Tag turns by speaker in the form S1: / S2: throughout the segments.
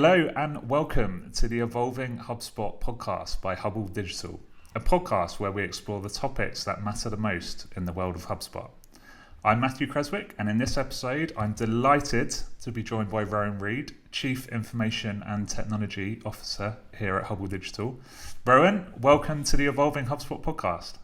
S1: Hello and welcome to the Evolving HubSpot Podcast by Huble Digital, a podcast where we explore the topics that matter the most in the world of HubSpot. I'm Matthew Creswick, and in this episode, I'm delighted to be joined by Rowan Reid, Chief Information and Technology Officer here at Huble Digital. Rowan, welcome to the Evolving HubSpot Podcast.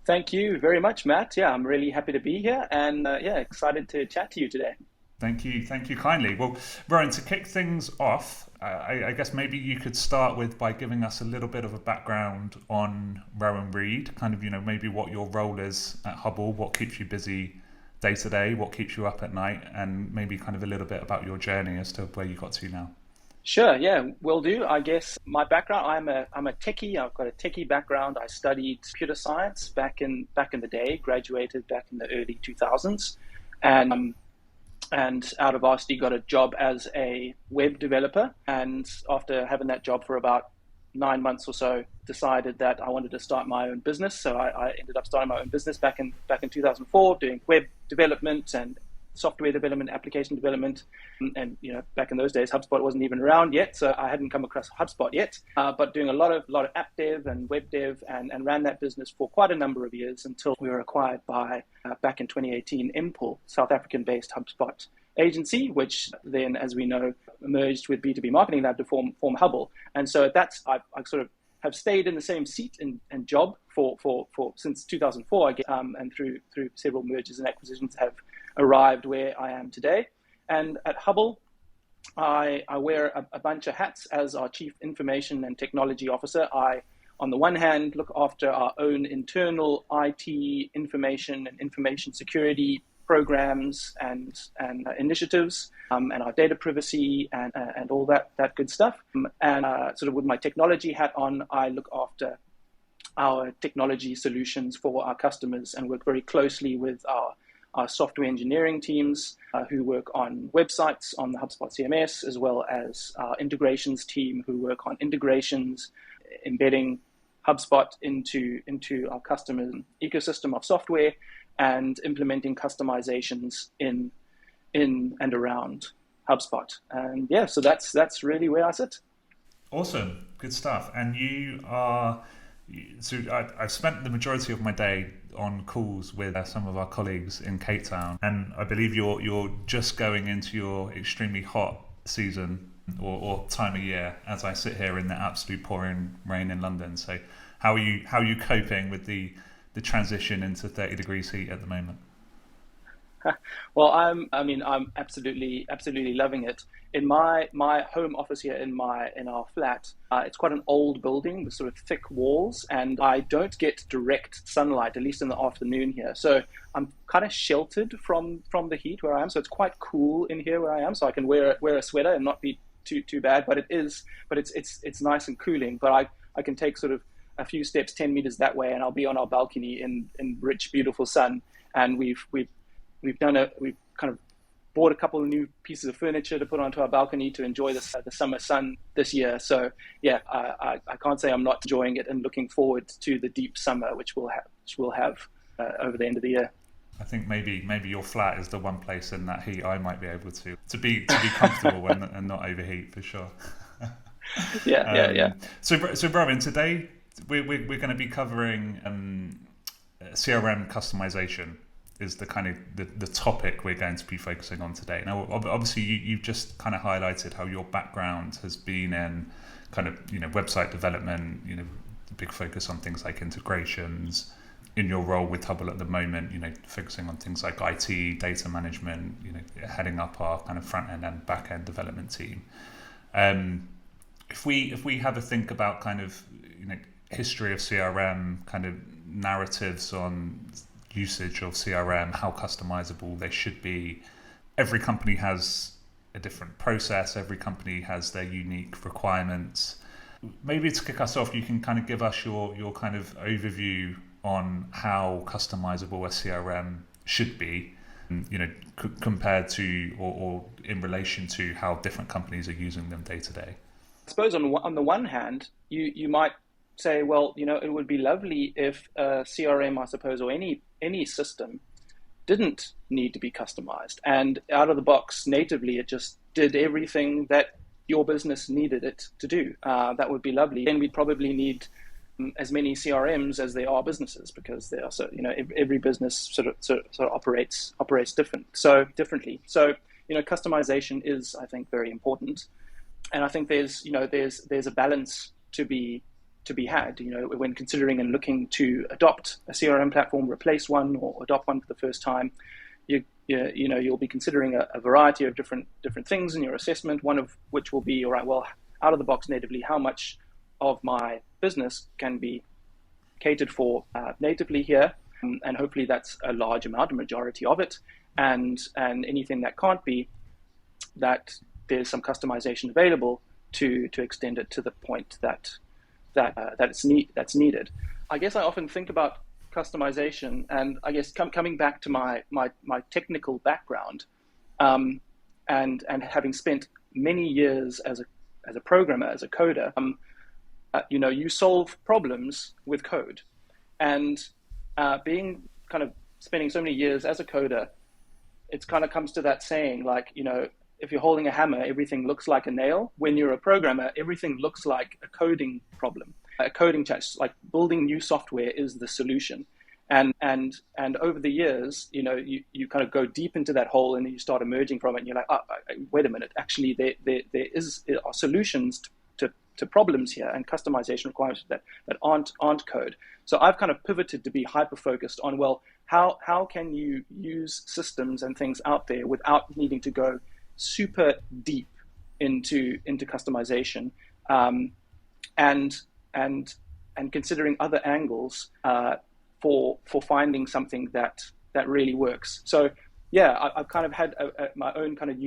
S2: Thank you very much, Matt. Yeah, I'm really happy to be here and excited to chat to you today.
S1: Thank you kindly. Well, Rowan, to kick things off, I guess maybe you could start by giving us a little bit of a background on Rowan Reid, maybe what your role is at Huble, what keeps you busy day to day, what keeps you up at night, and maybe kind of a little bit about your journey as to where you got to now.
S2: Sure, yeah, will do. I guess my background, I'm a techie. I've got a techie background. I studied computer science back in the day, graduated back in the early 2000s, and out of varsity got a job as a web developer. And after having that job for about 9 months or so, decided that I wanted to start my own business. So I ended up starting my own business back in 2004, doing web development and software development, application development. And back in those days, HubSpot wasn't even around yet, so I hadn't come across HubSpot yet. But doing a lot of app dev and web dev, and ran that business for quite a number of years until we were acquired by, back in 2018, Impul, South African-based HubSpot agency, which then, as we know, merged with B2B Marketing Lab to form Huble. And so that's I sort of have stayed in the same seat and job for since 2004, I guess, and through several mergers and acquisitions have arrived where I am today. And at Huble, I wear a bunch of hats as our Chief Information and Technology Officer. I, on the one hand, look after our own internal IT information and information security programs and initiatives, and our data privacy and all that good stuff. And sort of with my technology hat on, I look after our technology solutions for our customers and work very closely with our software engineering teams who work on websites on the HubSpot CMS, as well as our integrations team who work on integrations, embedding HubSpot into our customers' ecosystem of software, and implementing customizations in and around HubSpot. And yeah, so that's really where I sit.
S1: Awesome, good stuff. And I've spent the majority of my day on calls with some of our colleagues in Cape Town, and I believe you're just going into your extremely hot season or time of year as I sit here in the absolute pouring rain in London. So how are you coping with the transition into 30 degrees heat at the moment?
S2: Well, I'm absolutely loving it. In my home office here in our flat, it's quite an old building with sort of thick walls, and I don't get direct sunlight, at least in the afternoon here. So I'm kind of sheltered from the heat where I am. So it's quite cool in here where I am. So I can wear a sweater and not be too bad. But it's nice and cooling. But I can take sort of a few steps, 10 meters that way, and I'll be on our balcony in rich, beautiful sun. And we've kind of bought a couple of new pieces of furniture to put onto our balcony to enjoy the summer sun this year. So yeah, I can't say I'm not enjoying it and looking forward to the deep summer which we'll have over the end of the year.
S1: I think maybe your flat is the one place in that heat I might be able to be comfortable and not overheat for sure.
S2: Yeah.
S1: So Rowan, today we're going to be covering CRM customization. Is the kind of the topic we're going to be focusing on today. Now, obviously, you've just kind of highlighted how your background has been in kind of website development. The big focus on things like integrations. In your role with Huble at the moment, focusing on things like IT, data management. Heading up our kind of front end and back end development team. If we have a think about kind of history of CRM, kind of narratives on usage of CRM, how customizable they should be. Every company has a different process. Every company has their unique requirements. Maybe to kick us off, you can kind of give us your kind of overview on how customizable a CRM should be, compared to or in relation to how different companies are using them day to day.
S2: I suppose on the one hand, you might say, well, it would be lovely if a CRM, I suppose, or any system didn't need to be customized. And out of the box, natively, it just did everything that your business needed it to do. That would be lovely. Then we'd probably need as many CRMs as there are businesses, because there are, so every business sort of operates differently. So customization is, I think, very important, and I think there's a balance to be had. When considering and looking to adopt a CRM platform, replace one, or adopt one for the first time, you'll be considering a variety of different things in your assessment. One of which will be, all right, well, out of the box natively, how much of my business can be catered for natively here, and hopefully that's a large amount, a majority of it, and anything that can't be, that there's some customization available to extend it to the point that's needed. I guess I often think about customization, and I guess coming back to my technical background, and having spent many years as a programmer, as a coder, you solve problems with code, and being kind of spending so many years as a coder, it's kind of comes to that saying, like, if you're holding a hammer, everything looks like a nail. When you're a programmer, everything looks like a coding problem, a coding challenge. Like, building new software is the solution. And over the years, you kind of go deep into that hole, and then you start emerging from it, and you're like, wait a minute, actually there are solutions to problems here, and customization requirements that aren't code. So I've kind of pivoted to be hyper focused on, well, how can you use systems and things out there without needing to go super deep into customization, and considering other angles for finding something that really works. So yeah, I've kind of had my own kind of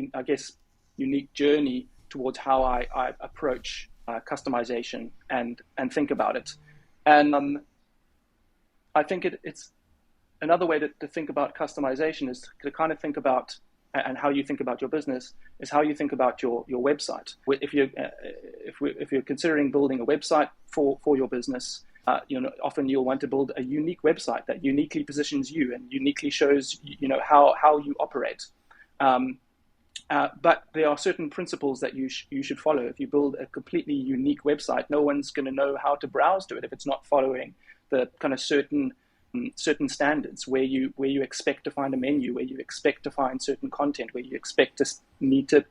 S2: unique journey towards how I approach customization and think about it. And I think it's another way to think about customization is to kind of think about, and how you think about your business is how you think about your website. If you're considering building a website for your business, often you'll want to build a unique website that uniquely positions you and uniquely shows how you operate. But there are certain principles that you should follow. If you build a completely unique website, no one's going to know how to browse to it if it's not following the kind of certain standards, where you expect to find a menu, where you expect to find certain content, where you expect to need to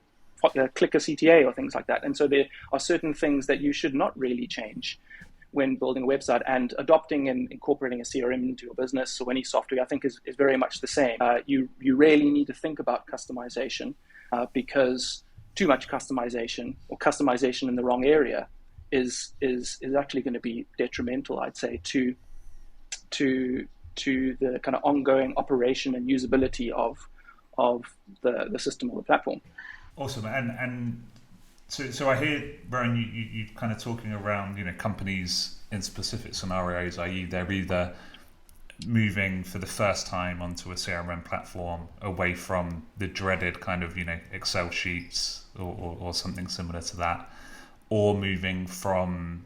S2: click a CTA or things like that. And so there are certain things that you should not really change when building a website. And adopting and incorporating a CRM into your business or any software, I think is very much the same. You really need to think about customization, because too much customization, or customization in the wrong area, is actually going to be detrimental, I'd say, to the kind of ongoing operation and usability of the system or the platform.
S1: Awesome. And so I hear, Rowan, you kind of talking around companies in specific scenarios, i.e. they're either moving for the first time onto a CRM platform away from the dreaded kind of Excel sheets or something similar to that, or moving from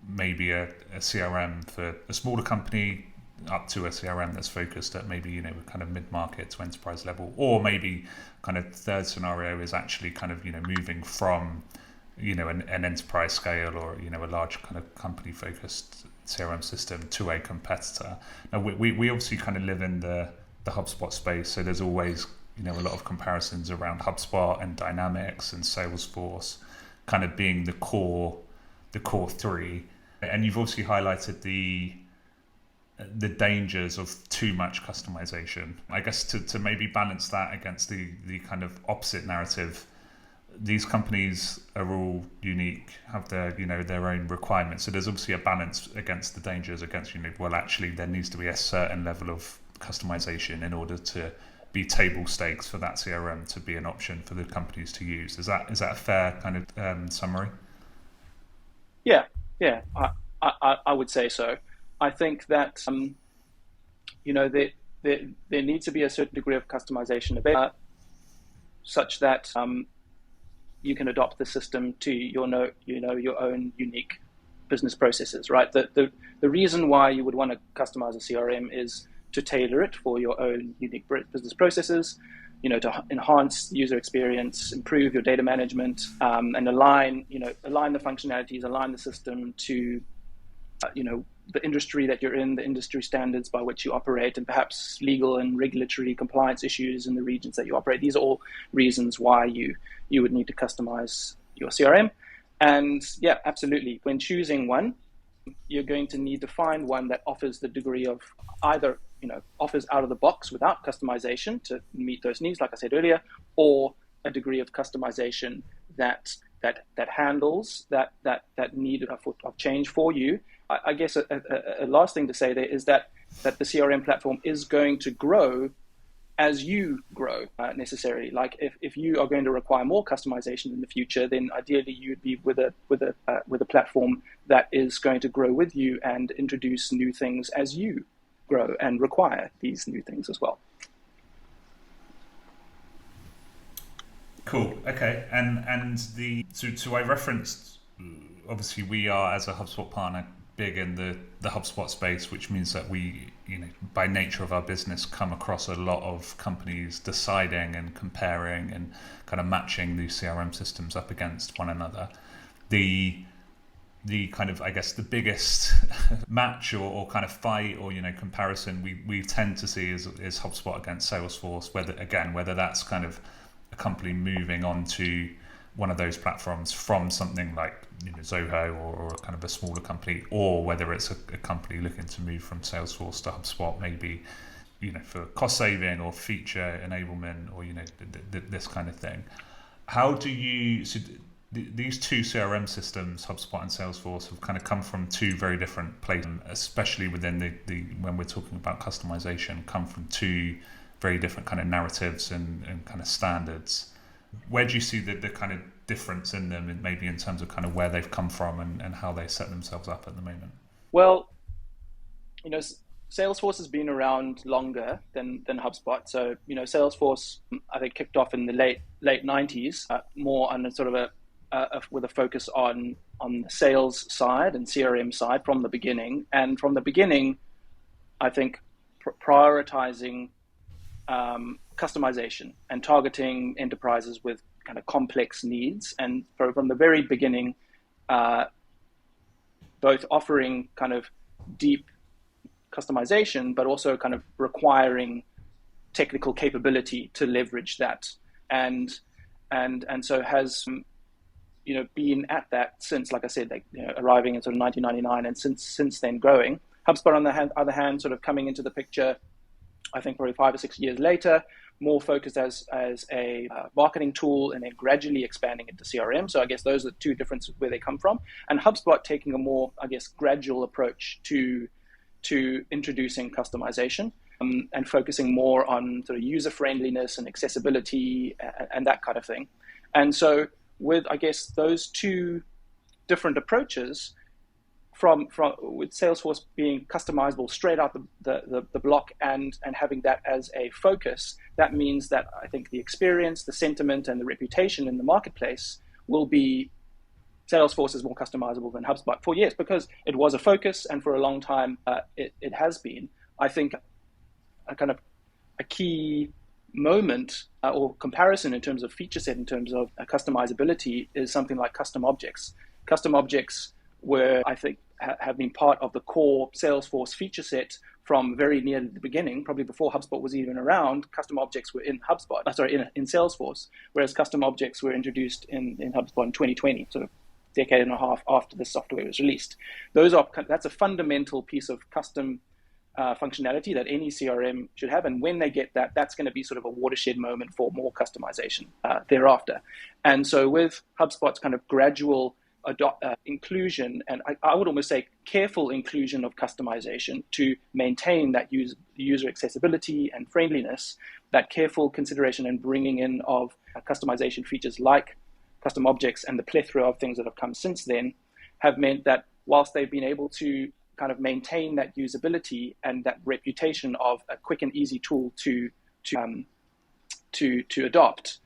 S1: maybe a CRM for a smaller company up to a CRM that's focused at maybe kind of mid-market to enterprise level, or maybe kind of third scenario is actually kind of moving from an enterprise scale or a large kind of company focused CRM system to a competitor. Now we obviously kind of live in the HubSpot space, so there's always a lot of comparisons around HubSpot and Dynamics and Salesforce kind of being the core three. And you've obviously highlighted the dangers of too much customization. I guess to maybe balance that against the kind of opposite narrative, these companies are all unique, have their their own requirements. So there's obviously a balance against the dangers, against well, actually there needs to be a certain level of customization in order to be table stakes for that CRM to be an option for the companies to use. Is that a fair kind of summary?
S2: Yeah, I would say so. I think that there needs to be a certain degree of customization available, such that you can adopt the system to your own unique business processes. Right. The reason why you would want to customize a CRM is to tailor it for your own unique business processes. to enhance user experience, improve your data management, and align the functionalities, align the system to, the industry that you're in, the industry standards by which you operate, and perhaps legal and regulatory compliance issues in the regions that you operate. These are all reasons why you would need to customize your CRM. And yeah, absolutely. When choosing one, you're going to need to find one that offers the degree of either, offers out of the box without customization to meet those needs, like I said earlier, or a degree of customization that handles that need of change for you. I guess a last thing to say there is that the CRM platform is going to grow as you grow necessarily. Like if you are going to require more customization in the future, then ideally you'd be with a platform that is going to grow with you and introduce new things as you grow and require these new things as well.
S1: Cool. Okay. And so I referenced, obviously we are, as a HubSpot partner, big in the HubSpot space, which means that we, by nature of our business, come across a lot of companies deciding and comparing and kind of matching these CRM systems up against one another. The kind of, I guess, the biggest match or kind of fight or comparison we tend to see is HubSpot against Salesforce, whether that's kind of a company moving on to one of those platforms from something like Zoho or kind of a smaller company, or whether it's a company looking to move from Salesforce to HubSpot, maybe for cost saving or feature enablement or this kind of thing. How do you these two CRM systems, HubSpot and Salesforce, have kind of come from two very different places, especially within the when we're talking about customization, come from two very different kind of narratives and kind of standards. Where do you see the kind of difference in them, and maybe in terms of kind of where they've come from and how they set themselves up at the moment?
S2: Well, Salesforce has been around longer than HubSpot. So, Salesforce, I think, kicked off in the late 90s, more on a sort of with a focus on the sales side and CRM side from the beginning. And from the beginning, I think prioritizing customization and targeting enterprises with kind of complex needs. And from the very beginning, both offering kind of deep customization, but also kind of requiring technical capability to leverage that. And so has been at that since, like I said, arriving in sort of 1999, and since then growing. HubSpot, on the other hand, sort of coming into the picture, I think probably 5 or 6 years later, more focused as a marketing tool, and then gradually expanding into CRM. So I guess those are the two differences where they come from. And HubSpot taking a more, I guess, gradual approach to introducing customization, and focusing more on sort of user friendliness and accessibility and that kind of thing. And so with, I guess, those two different approaches, from with Salesforce being customizable straight out the block and having that as a focus, that means that I think the experience, the sentiment, and the reputation in the marketplace will be Salesforce is more customizable than HubSpot for years, because it was a focus, and for a long time it has been. I think a key moment or comparison in terms of feature set, in terms of customizability, is something like custom objects. Custom objects were, I think, have been part of the core Salesforce feature set from very near the beginning, probably before HubSpot was even around. Custom objects were in in Salesforce, whereas custom objects were introduced in HubSpot in 2020, sort of decade and a half after the software was released. That's a fundamental piece of custom functionality that any CRM should have, and when they get that, that's going to be sort of a watershed moment for more customization thereafter. And so with HubSpot's kind of gradual inclusion, and I would almost say careful inclusion of customization to maintain that user accessibility and friendliness, that careful consideration and bringing in of customization features like custom objects and the plethora of things that have come since then, have meant that whilst they've been able to kind of maintain that usability and that reputation of a quick and easy tool to adopt,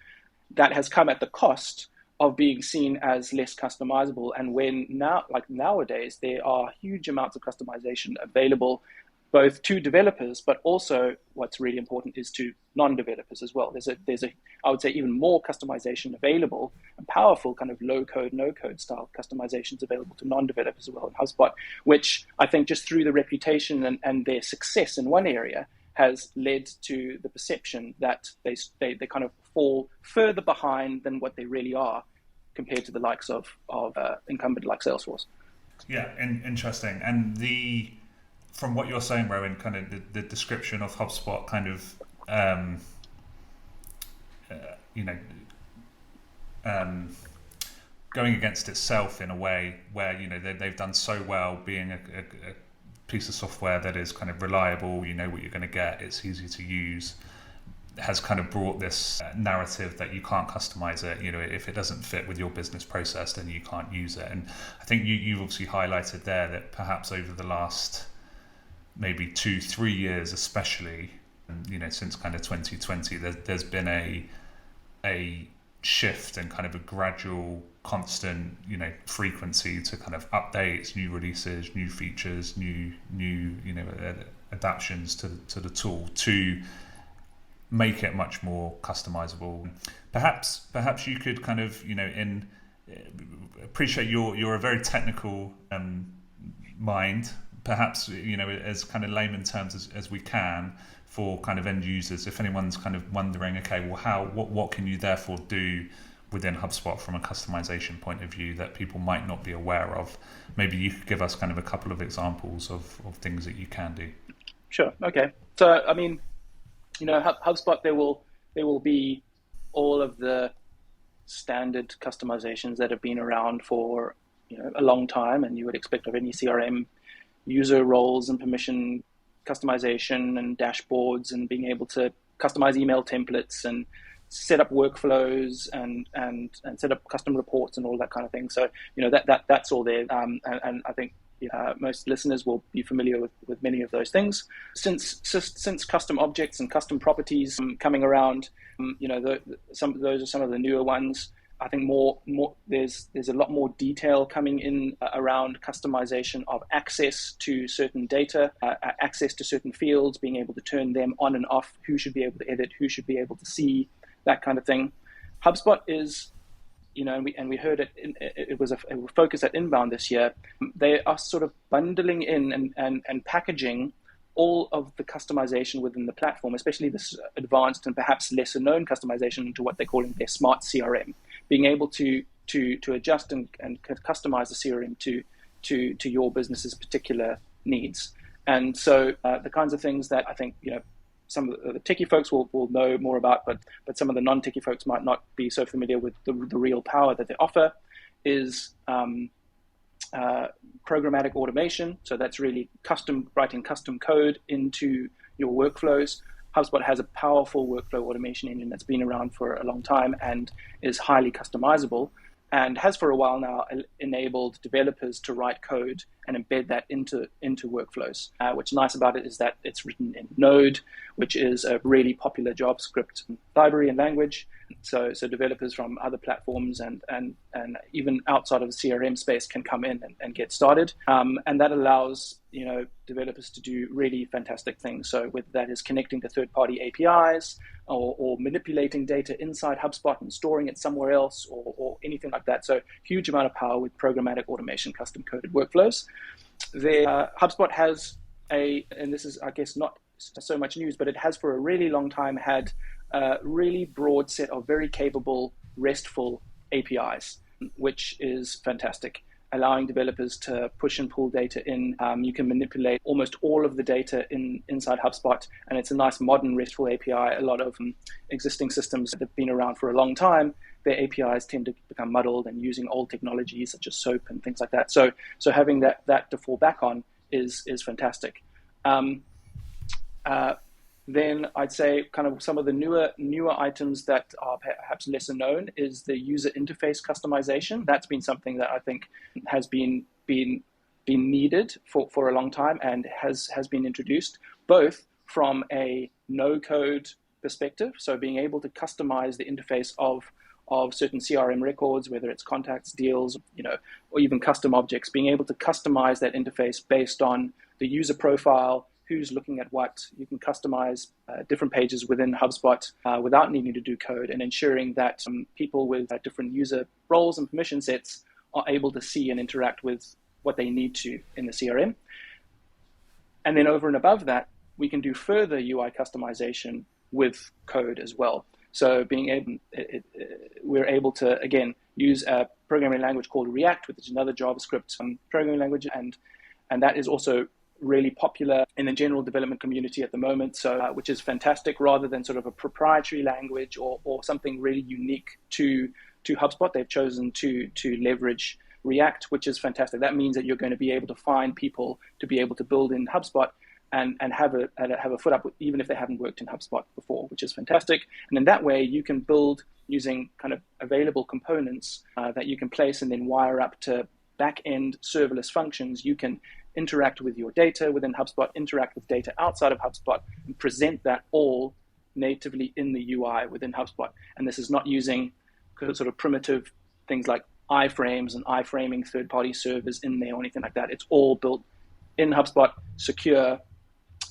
S2: that has come at the cost of being seen as less customizable. And when nowadays there are huge amounts of customization available both to developers, but also what's really important is to non-developers as well. There's a I would say even more customization available, and powerful kind of low code, no code style customizations available to non-developers as well in HubSpot, which I think just through the reputation and their success in one area has led to the perception that they kind of fall further behind than what they really are compared to the likes of incumbent like Salesforce.
S1: Yeah, interesting. And from what you're saying, Rowan, kind of the description of HubSpot kind of, going against itself in a way where, they've done so well being a piece of software that is kind of reliable, you know what you're going to get, it's easy to use, has kind of brought this narrative that you can't customize it. If it doesn't fit with your business process, then you can't use it. And I think you've obviously highlighted there that perhaps over the last maybe 2-3 years, especially, since kind of 2020, there's been a shift and kind of a gradual, constant, frequency to kind of updates, new releases, new features, new adaptations to the tool to make it much more customizable. Perhaps you could kind of, appreciate you're a very technical mind. Perhaps, as kind of layman terms as we can for kind of end users, if anyone's kind of wondering, okay, well, what can you therefore do within HubSpot from a customization point of view that people might not be aware of? Maybe you could give us kind of a couple of examples of things that you can do.
S2: Sure. Okay. So, I mean, HubSpot, there will be all of the standard customizations that have been around for a long time, and you would expect of any CRM: user roles and permission customization and dashboards and being able to customize email templates and set up workflows and set up custom reports and all that kind of thing. So that's all there, and I think most listeners will be familiar with many of those things. Since custom objects and custom properties coming around, those are some of the newer ones. I think more there's a lot more detail coming in around customization of access to certain data, access to certain fields, being able to turn them on and off, who should be able to edit, who should be able to see, that kind of thing. HubSpot is, and we heard it. It was a focus at Inbound this year. They are sort of bundling in and packaging all of the customization within the platform, especially this advanced and perhaps lesser known customization, into what they're calling their smart CRM, being able to adjust and customize the CRM to your business's particular needs. And so the kinds of things that I think some of the techie folks will know more about, but some of the non-techie folks might not be so familiar with the real power that they offer, is programmatic automation. So that's really writing custom code into your workflows. HubSpot has a powerful workflow automation engine that's been around for a long time and is highly customizable, and has for a while now enabled developers to write code and embed that into workflows. What's nice about it is that it's written in Node, which is a really popular JavaScript library and language. So developers from other platforms and even outside of the CRM space can come in and get started. And that allows developers to do really fantastic things. So whether that is connecting to third-party APIs or manipulating data inside HubSpot and storing it somewhere else or anything like that. So huge amount of power with programmatic automation, custom-coded workflows. HubSpot has and this is, I guess, not so much news, but it has for a really long time had a really broad set of very capable RESTful APIs, which is fantastic, allowing developers to push and pull data in. You can manipulate almost all of the data inside HubSpot, and it's a nice modern RESTful API. A lot of existing systems that have been around for a long time, their APIs tend to become muddled and using old technologies such as SOAP and things like that. So having that to fall back on is fantastic. Then I'd say kind of some of the newer items that are perhaps lesser known is the user interface customization. That's been something that I think has been needed for a long time and has been introduced, both from a no-code perspective, so being able to customize the interface of certain CRM records, whether it's contacts, deals, or even custom objects, being able to customize that interface based on the user profile, who's looking at what. You can customize different pages within HubSpot without needing to do code, and ensuring that people with different user roles and permission sets are able to see and interact with what they need to in the CRM. And then over and above that, we can do further UI customization with code as well. So we're able to, again, use a programming language called React, which is another JavaScript programming language, and that is also really popular in the general development community at the moment, so which is fantastic. Rather than sort of a proprietary language or something really unique to HubSpot, they've chosen to leverage React, which is fantastic. That means that you're going to be able to find people to be able to build in HubSpot and have a foot up, even if they haven't worked in HubSpot before, which is fantastic. And in that way, you can build using kind of available components that you can place and then wire up to back-end serverless functions. You can interact with your data within HubSpot, interact with data outside of HubSpot, and present that all natively in the UI within HubSpot. And this is not using sort of primitive things like iframes and iframing third-party servers in there or anything like that. It's all built in HubSpot, secure,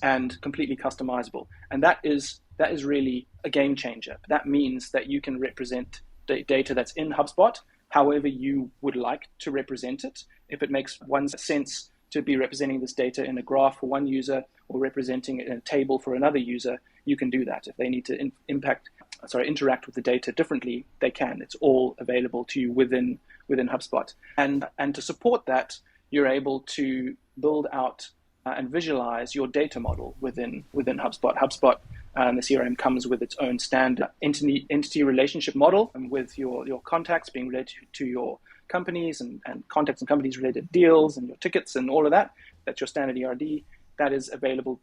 S2: and completely customizable. And that is really a game changer. That means that you can represent data that's in HubSpot however you would like to represent it. If it makes one sense to be representing this data in a graph for one user or representing it in a table for another user, you can do that. If they need to interact with the data differently, they can. It's all available to you within HubSpot. And to support that, you're able to build out and visualize your data model within HubSpot. HubSpot, the CRM, comes with its own standard entity relationship model, and with your contacts being related to your companies and contacts and companies related deals and your tickets and all of that. That's your standard ERD. That is available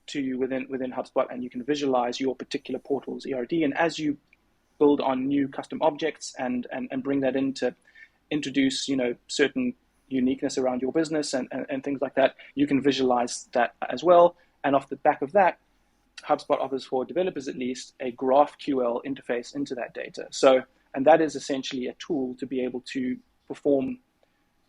S2: to you within HubSpot, and you can visualize your particular portal's ERD. And as you build on new custom objects and bring that in to introduce certain uniqueness around your business and things like that, you can visualize that as well. And off the back of that, HubSpot offers, for developers at least, a GraphQL interface into that data. And that is essentially a tool to be able to perform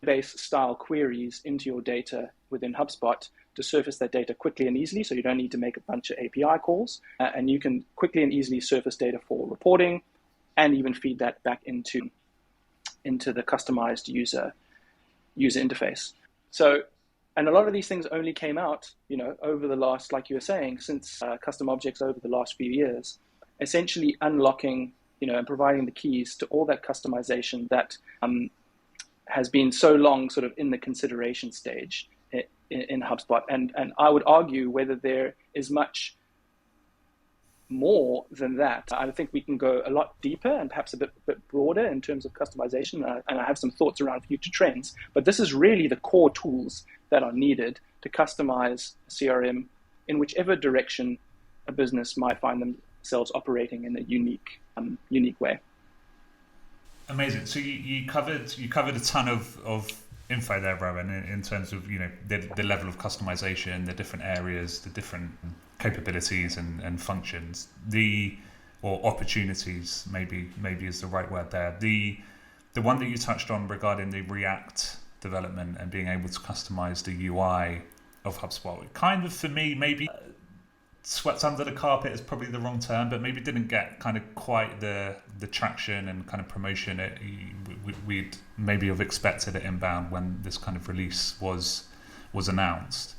S2: base style queries into your data within HubSpot to surface that data quickly and easily, so you don't need to make a bunch of API calls, and you can quickly and easily surface data for reporting and even feed that back into the customized user interface. So, and a lot of these things only came out, over the last, like you were saying, since custom objects over the last few years, essentially unlocking, and providing the keys to all that customization that has been so long sort of in the consideration stage in HubSpot. And I would argue whether there is much more than that. I think we can go a lot deeper and perhaps a bit broader in terms of customization. And I have some thoughts around future trends, but this is really the core tools that are needed to customize CRM in whichever direction a business might find themselves operating in a unique way.
S1: Amazing. So you covered a ton of info there, Rowan, in terms of the level of customization, the different areas, the different capabilities and functions, or opportunities maybe is the right word there. The one that you touched on regarding the React development and being able to customize the UI of HubSpot, kind of, for me, maybe swept under the carpet is probably the wrong term, but maybe didn't get kind of quite the traction and kind of promotion we'd maybe have expected at inbound when this kind of release was announced.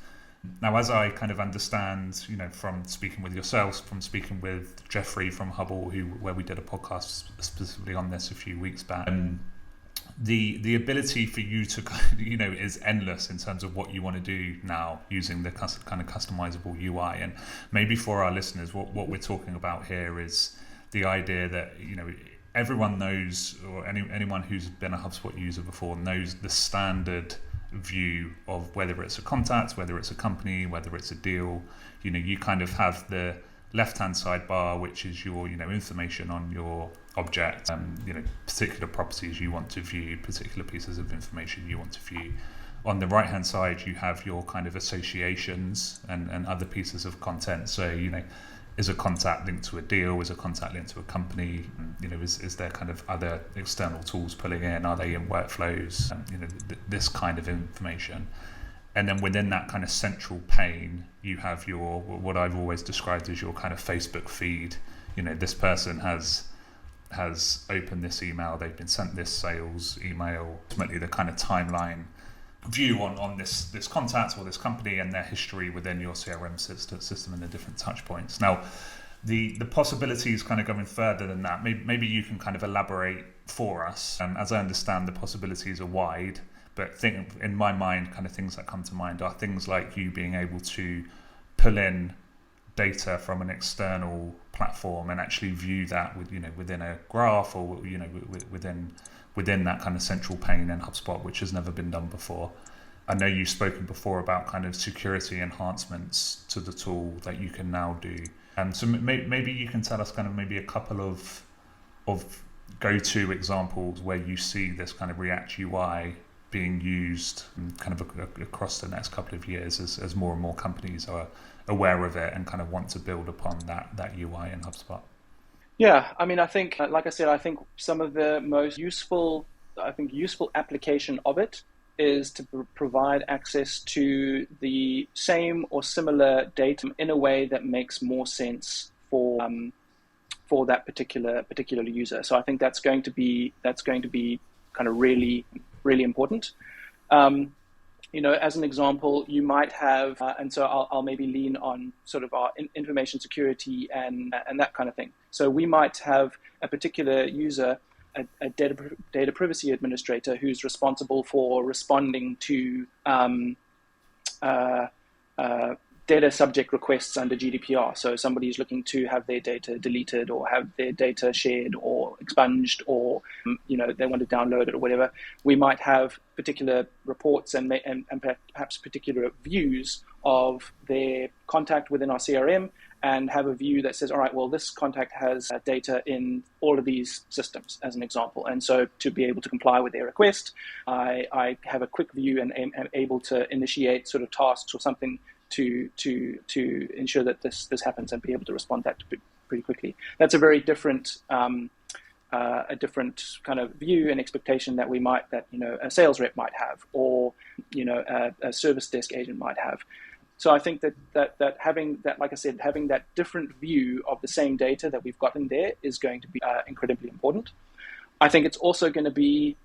S1: Now, as I kind of understand, from speaking with yourselves, from speaking with Jeffrey from Huble, where we did a podcast specifically on this a few weeks back, the ability for you to is endless in terms of what you want to do now using the kind of customizable UI. And maybe for our listeners, what we're talking about here is the idea that everyone knows, or anyone who's been a HubSpot user before knows the standard view of whether it's a contact, whether it's a company, whether it's a deal. You kind of have the left-hand sidebar, which is your information on your object, particular properties you want to view, particular pieces of information you want to view. On the right-hand side, you have your kind of associations and other pieces of content. So is a contact linked to a deal? Is a contact linked to a company? Is there kind of other external tools pulling in? Are they in workflows? This kind of information. And then within that kind of central pane, you have your, what I've always described as your kind of Facebook feed. This person has opened this email, they've been sent this sales email, ultimately the kind of timeline view on this contact or this company and their history within your CRM system and the different touch points. Now, the possibilities kind of going further than that, maybe you can kind of elaborate for us. As I understand, the possibilities are wide, but in my mind, kind of things that come to mind are things like you being able to pull in data from an external platform and actually view that within a graph or within that kind of central pane in HubSpot, which has never been done before. I know you've spoken before about kind of security enhancements to the tool that you can now do. So maybe you can tell us kind of maybe a couple of go-to examples where you see this kind of React UI being used kind of across the next couple of years as more and more companies are aware of it and kind of want to build upon that UI in HubSpot.
S2: Yeah, I mean, I think, like I said, I think some of the most useful application of it is to provide access to the same or similar data in a way that makes more sense for that particular user. So I think that's going to be kind of really, really important. As an example, you might have, and so I'll maybe lean on sort of our information security and that kind of thing. So we might have a particular user, a data privacy administrator who's responsible for responding to data subject requests under GDPR. So somebody's looking to have their data deleted or have their data shared or expunged, or they want to download it or whatever. We might have particular reports and perhaps particular views of their contact within our CRM, and have a view that says, all right, well, this contact has data in all of these systems, as an example. And so to be able to comply with their request, I have a quick view and am able to initiate sort of tasks or something to ensure that this happens and be able to respond to that pretty quickly. That's a very different kind of view and expectation that a sales rep might have, or a service desk agent might have. So I think that having that, like I said, having that different view of the same data that we've got in there is going to be incredibly important. I think it's also going to be,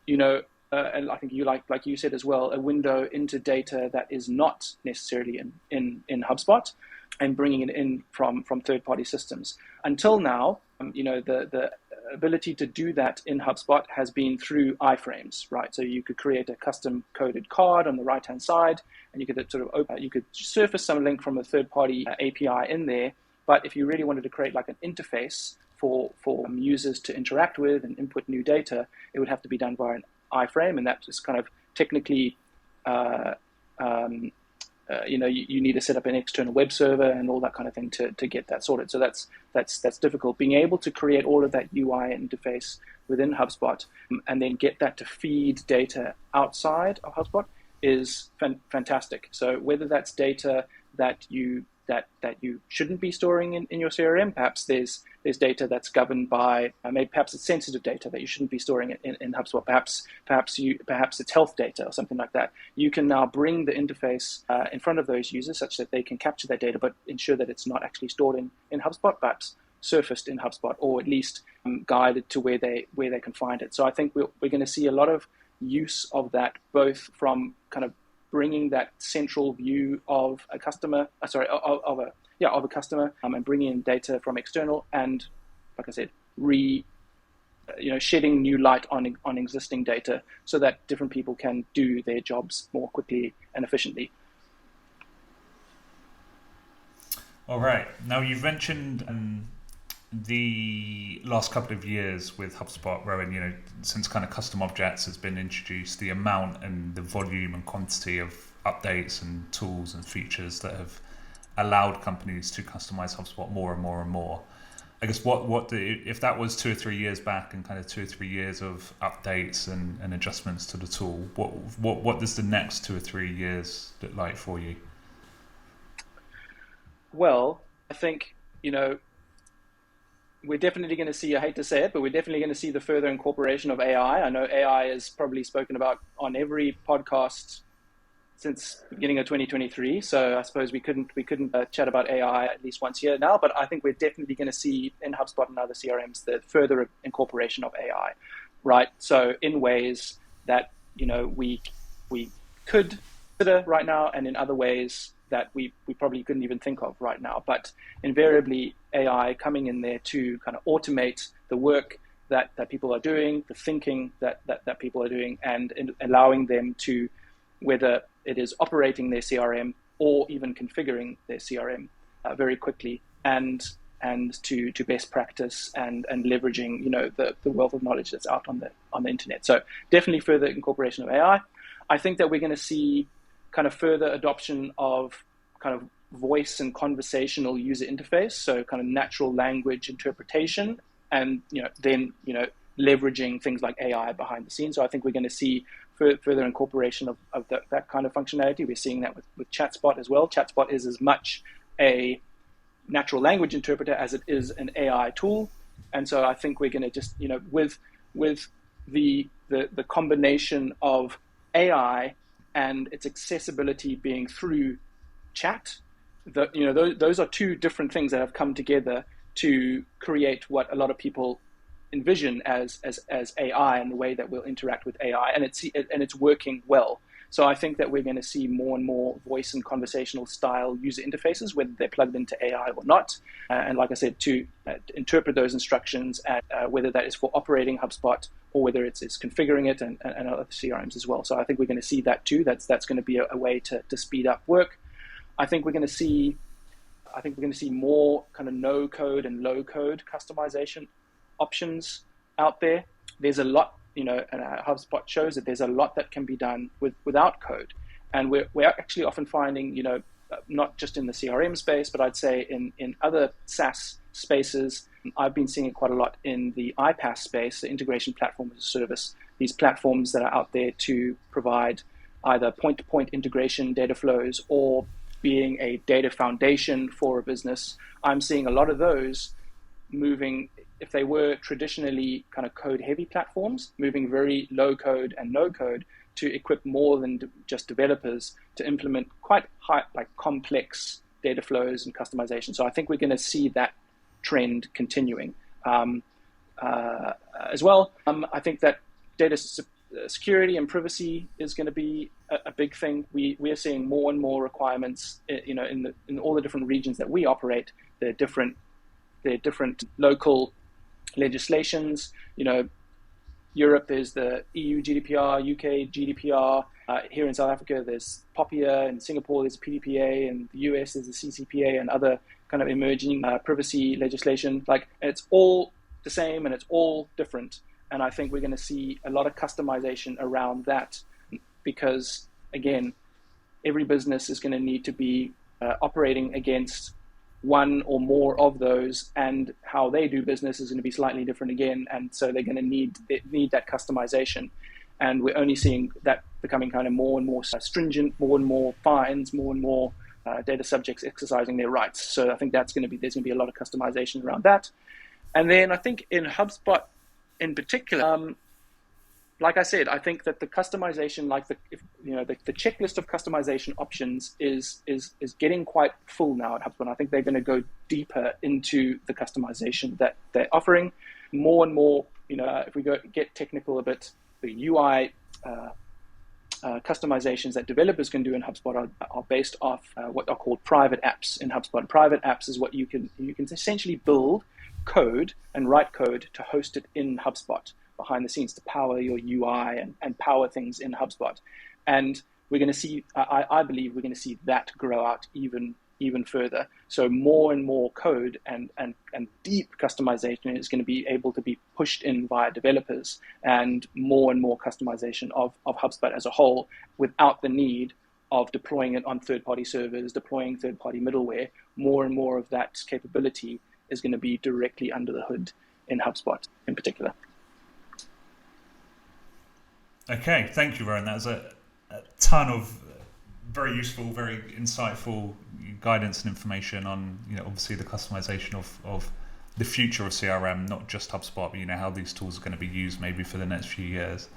S2: and I think you like you said as well, a window into data that is not necessarily in HubSpot, and bringing it in from third-party systems. Until now, the ability to do that in HubSpot has been through iframes, right? So you could create a custom coded card on the right-hand side, and you could sort of you could surface some link from a third-party API in there. But if you really wanted to create like an interface for users to interact with and input new data, it would have to be done via an iframe, and that's just kind of technically you need to set up an external web server and all that kind of thing to get that sorted. So that's difficult. Being able to create all of that UI interface within HubSpot and then get that to feed data outside of HubSpot is fantastic. So whether that's data that you shouldn't be storing in your CRM, perhaps there's data that's governed by perhaps it's sensitive data that you shouldn't be storing in HubSpot. Perhaps it's health data or something like that. You can now bring the interface in front of those users such that they can capture that data, but ensure that it's not actually stored in HubSpot, perhaps surfaced in HubSpot, or at least guided to where they can find it. So I think we're going to see a lot of use of that, both from kind of bringing that central view of a customer, of a customer, and bringing in data from external, and like I said, shedding new light on existing data so that different people can do their jobs more quickly and efficiently.
S1: All right. Now you've mentioned the last couple of years with HubSpot, Rowan, since kind of custom objects has been introduced, the amount and the volume and quantity of updates and tools and features that have allowed companies to customize HubSpot more and more and more. I guess if that was 2 or 3 years back and kind of 2 or 3 years of updates and adjustments to the tool, what does the next 2 or 3 years look like for you?
S2: Well, I think, we're definitely going to see, I hate to say it, but we're definitely going to see the further incorporation of AI. I know AI is probably spoken about on every podcast since the beginning of 2023. So I suppose we couldn't chat about AI at least once a year now. But I think we're definitely going to see in HubSpot and other CRMs the further incorporation of AI, right? So in ways that we could consider right now, and in other ways that we probably couldn't even think of right now. But invariably, AI coming in there to kind of automate the work that people are doing, the thinking that people are doing, and allowing them to, whether it is operating their CRM or even configuring their CRM very quickly, and to best practice and leveraging the wealth of knowledge that's out on the internet. So definitely further incorporation of AI. I think that we're going to see kind of further adoption of kind of voice and conversational user interface, so kind of natural language interpretation, and then leveraging things like AI behind the scenes. So I think we're going to see further incorporation of that kind of functionality. We're seeing that with ChatSpot as well. ChatSpot is as much a natural language interpreter as it is an AI tool, and so I think we're going to just with the combination of AI and its accessibility being through chat, those are two different things that have come together to create what a lot of people envision as AI and the way that we'll interact with AI, and it's working well. So I think that we're going to see more and more voice and conversational style user interfaces, whether they're plugged into AI or not. And like I said, to interpret those instructions, and whether that is for operating HubSpot or whether it's configuring it and other CRMs as well. So I think we're going to see that too. That's going to be a way to speed up work. I think we're going to see more kind of no code and low code customization options out there. There's a lot, and HubSpot shows that there's a lot that can be done without code. And we're actually often finding, not just in the CRM space, but I'd say in other SaaS spaces, I've been seeing it quite a lot in the iPaaS space, the integration platform as a service, these platforms that are out there to provide either point-to-point integration data flows or being a data foundation for a business. I'm seeing a lot of those moving, if they were traditionally kind of code-heavy platforms, moving very low code and no code to equip more than just developers to implement quite high, like complex data flows and customization. So I think we're going to see that trend continuing as well. I think that data security and privacy is going to be a big thing. We are seeing more and more requirements, in all the different regions that we operate. There are different local legislations. Europe, there's the EU GDPR, UK GDPR. Here in South Africa, there's POPIA. In Singapore, there's PDPA. And the US, there's the CCPA and other kind of emerging privacy legislation. Like, it's all the same and it's all different. And I think we're going to see a lot of customization around that because, again, every business is going to need to be operating against one or more of those, and how they do business is going to be slightly different again. And so they're going to need that customization. And we're only seeing that becoming kind of more and more stringent, more and more fines, more and more data subjects exercising their rights. So I think there's going to be a lot of customization around that. And then I think in HubSpot in particular, like I said, I think that the customization, like the checklist of customization options is getting quite full now at HubSpot. I think they're going to go deeper into the customization that they're offering. More and more, if we get technical a bit, the UI customizations that developers can do in HubSpot are based off what are called private apps in HubSpot. Private apps is what you can essentially build code and write code to host it in HubSpot behind the scenes to power your UI and power things in HubSpot. And we're going to see, I believe we're going to see that grow out even further. So more and more code and deep customization is going to be able to be pushed in via developers, and more customization of HubSpot as a whole without the need of deploying it on third-party servers, deploying third-party middleware. More and more of that capability is going to be directly under the hood in HubSpot in particular.
S1: Okay, thank you, Rowan. That was a ton of very useful, very insightful guidance and information on, obviously the customization of the future of CRM, not just HubSpot, but how these tools are going to be used maybe for the next few years.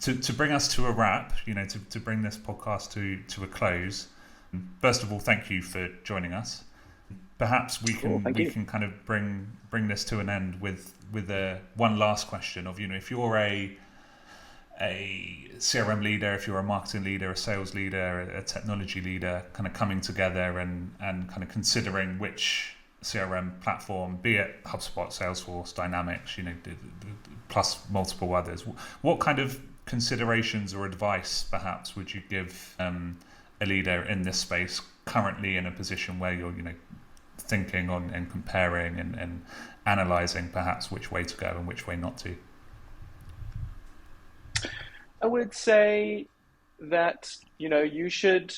S1: To bring us to a wrap, to bring this podcast to a close, first of all, thank you for joining us. Perhaps we can kind of bring this to an end with one last question of, if you're a CRM leader, if you're a marketing leader, a sales leader, a technology leader, kind of coming together and kind of considering which CRM platform, be it HubSpot, Salesforce, Dynamics, plus multiple others, what kind of considerations or advice perhaps would you give a leader in this space currently in a position where you're thinking on and comparing and analyzing perhaps which way to go and which way not to?
S2: I would say that you should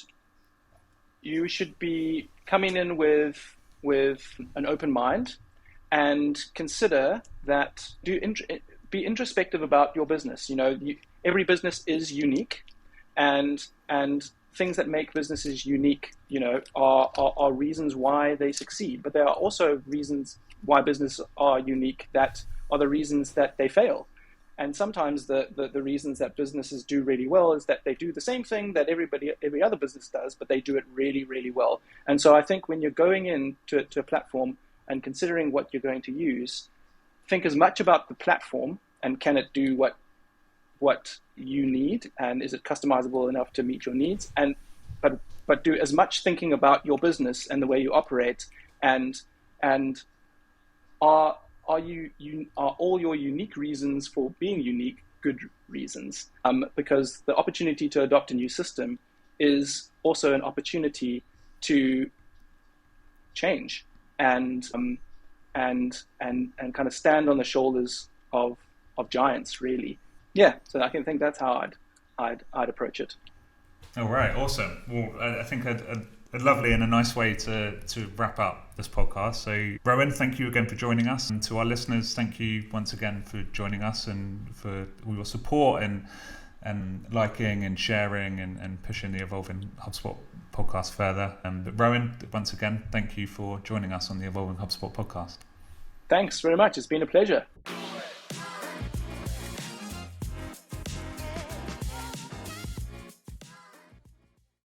S2: be coming in with an open mind and consider that be introspective about your business. Every business is unique, and things that make businesses unique, are reasons why they succeed. But there are also reasons why businesses are unique that are the reasons that they fail. And sometimes the reasons that businesses do really well is that they do the same thing that every other business does, but they do it really, really well. And so I think when you're going into a platform and considering what you're going to use, think as much about the platform and can it do what you need, and is it customizable enough to meet your needs, but do as much thinking about your business and the way you operate, and are all your unique reasons for being unique good reasons? Because the opportunity to adopt a new system is also an opportunity to change and kind of stand on the shoulders of giants, really. Yeah, so I think that's how I'd approach it.
S1: All right, awesome. Well, I think a lovely and a nice way to wrap up this podcast. So, Rowan, thank you again for joining us. And to our listeners, thank you once again for joining us and for all your support and liking and sharing and pushing the Evolving HubSpot podcast further. But Rowan, once again, thank you for joining us on the Evolving HubSpot podcast.
S2: Thanks very much. It's been a pleasure.